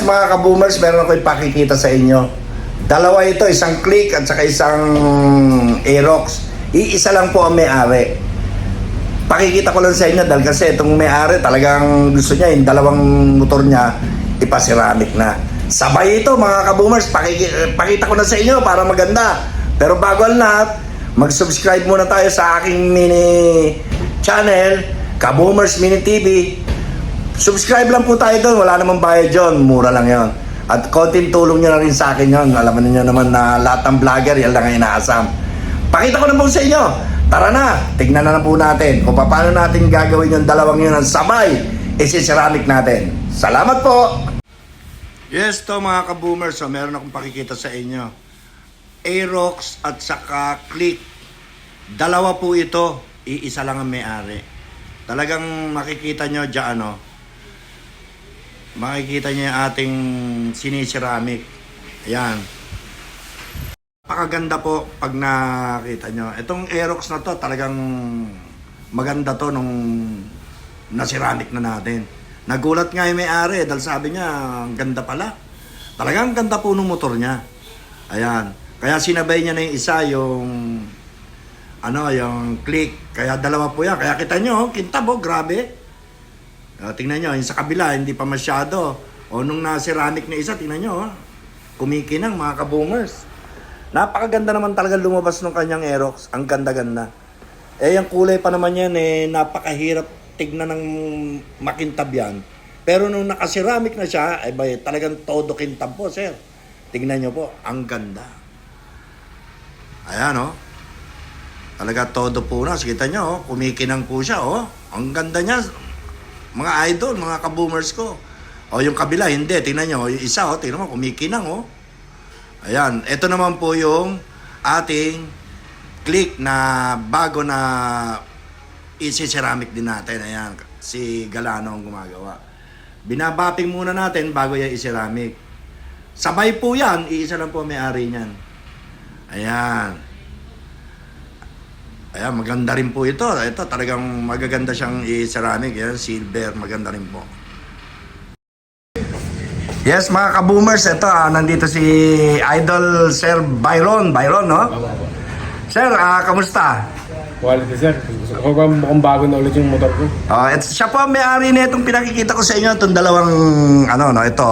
mga ka-boomers, meron ako ipakikita sa inyo. Dalawa ito, isang Click at saka isang Aerox. Iisa lang po ang may-ari. Pakikita ko lang sa inyo dahil kasi itong may-ari talagang gusto niya yung dalawang motor niya ipaceramic na. Sabay ito mga ka-boomers, pakita ko na sa inyo para maganda. Pero bago ang lahat, mag-subscribe muna tayo sa aking mini channel, Ka-Boomers Mini TV. Subscribe lang po tayo doon, wala namang bayad yun, mura lang yon. At konting tulong nyo na rin sa akin yon. Alam niyo naman na lahat ng vlogger, yan lang ang inaasam. Pakita ko na po sa inyo. Tara na, tignan na po natin kung paano natin gagawin yung dalawang yun ang sabay, isi-ceramic natin. Salamat po! Yes to mga ka-boomers, so meron akong pakikita sa inyo. Aerox at saka Click. Dalawa po ito, iisa lang ang may-ari. Talagang makikita nyo dyan, makikita nyo yung ating siniceramic. Ayan. Napakaganda po pag nakita nyo. Itong Aerox na to, talagang maganda to nung na-ceramic na natin. Nagulat nga yung may-ari dahil sabi niya, ang ganda pala. Talagang ganda po ng motor niya. Ayan. Kaya sinabay niya na yung isa, yung Click. Kaya dalawa po yan. Kaya kita nyo, kintab grabe. Tingnan nyo, yung sa kabila, hindi pa masyado. O nung na-ceramic na isa, tingnan nyo, kumikinang mga ka-boomers. Napakaganda naman talaga lumabas ng kanyang Aerox. Ang ganda-ganda. Yung kulay pa naman yan, napakahirap tignan ng makintab yan. Pero nung naka-ceramic na siya, talagang todo kintab po, sir. Tingnan nyo po, ang ganda. Ayan, talaga todo po na. Kita nyo, kumikinang po siya, Ang ganda niya. Mga idol, mga ka-boomers ko. Yung kabila, hindi. Tingnan nyo, yung isa, tingnan mo, kumikinang, Ayan, ito naman po yung ating Click na bago na isi-ceramic din natin. Ayan, si Galano ang gumagawa. Binabapping muna natin bago yan i-ceramic. Sabay po yan, iisa lang po may-ari niyan. Ayan. Ayan, maganda rin po ito. Ito talagang magaganda siyang i-ceramic. Ayan, silver, maganda rin po. Yes, mga ka-boomers, ito, nandito si Idol Sir Byron. Byron, Sir, kamusta? Quality, sir. Gusto ko mukhang bago na ulit yung motor ko. Siya po ang may-ari na itong pinakikita ko sa inyo. Itong dalawang, ito.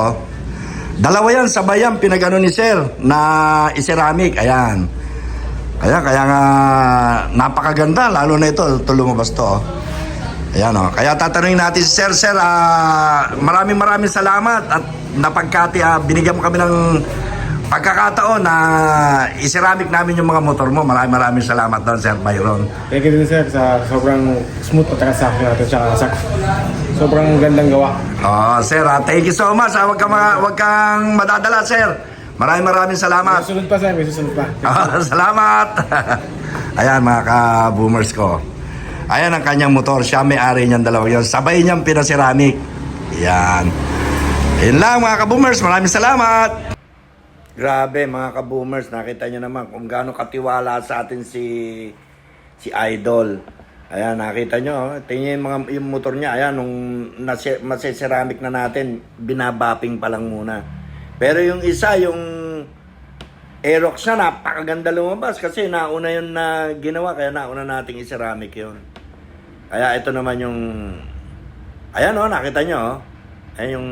Dalawa yan, sabay yan, pinagano ni Sir na i-ceramic. Ayan. Kaya nga napakaganda, lalo na ito lumabas to. Ayan Kaya tatanungin natin si Sir, maraming salamat at binigyan mo kami ng pagkakataon na i-ceramic namin yung mga motor mo. Maraming salamat doon, Sir Byron. Thank you din, sir, sa sobrang smooth at sakto natin, tsaka sobrang gandang gawa. Sir, thank you so much. Huwag kang madadala, Sir. Maraming salamat. May susunod pa, sir. May susunod pa. Salamat. Ayan, mga ka-boomers ko. Ayan ang kanyang motor. Siya may-ari niyan, dalawa yan. Sabay niyang pinaceramic. Ayan. Ayan lang, mga ka-boomers. Maraming salamat. Grabe, mga ka-boomers. Nakita niyo naman kung gaano katiwala sa atin si Idol. Ayan, nakita niyo. Tingnan yung motor niya. Ayan, nung masiceramic na natin, binabapping pa lang muna. Pero yung isa, yung Aerox na, napakaganda lumabas kasi nauna yun na ginawa, kaya nauna nating i-ceramic yun. Kaya ito naman yung, ayan nakita nyo, ayan yung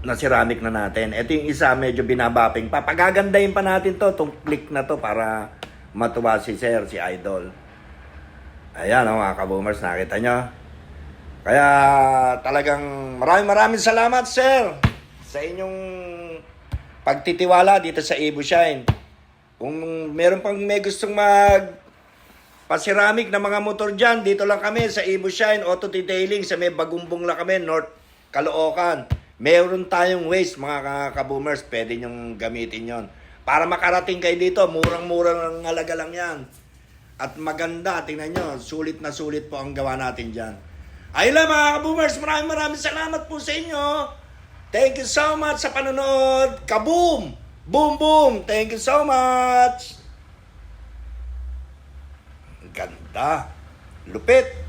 na-ceramic na natin. Ito yung isa, medyo binabapping pa. Pagagandahin pa natin itong Click na to para matuwa si Sir, si Idol. Ayan mga ka-boomers, nakita nyo. Kaya talagang maraming salamat, Sir, sa inyong pagtitiwala dito sa Evo Shine. Kung meron pang may gustong pa-ceramic na mga motor dyan, dito lang kami sa Evo Shine Auto Detailing sa may Bagumbong lang kami, North Caloocan. Meron tayong waste, mga ka-boomers, pwede nyong gamitin yon. Para makarating kayo dito, murang-murang halaga lang yan. At maganda, tingnan nyo, sulit na sulit po ang gawa natin dyan. Ayun lang mga ka-boomers, maraming salamat po sa inyo. Thank you so much sa panonood. Kaboom! Boom, boom! Thank you so much! Ganda! Lupit!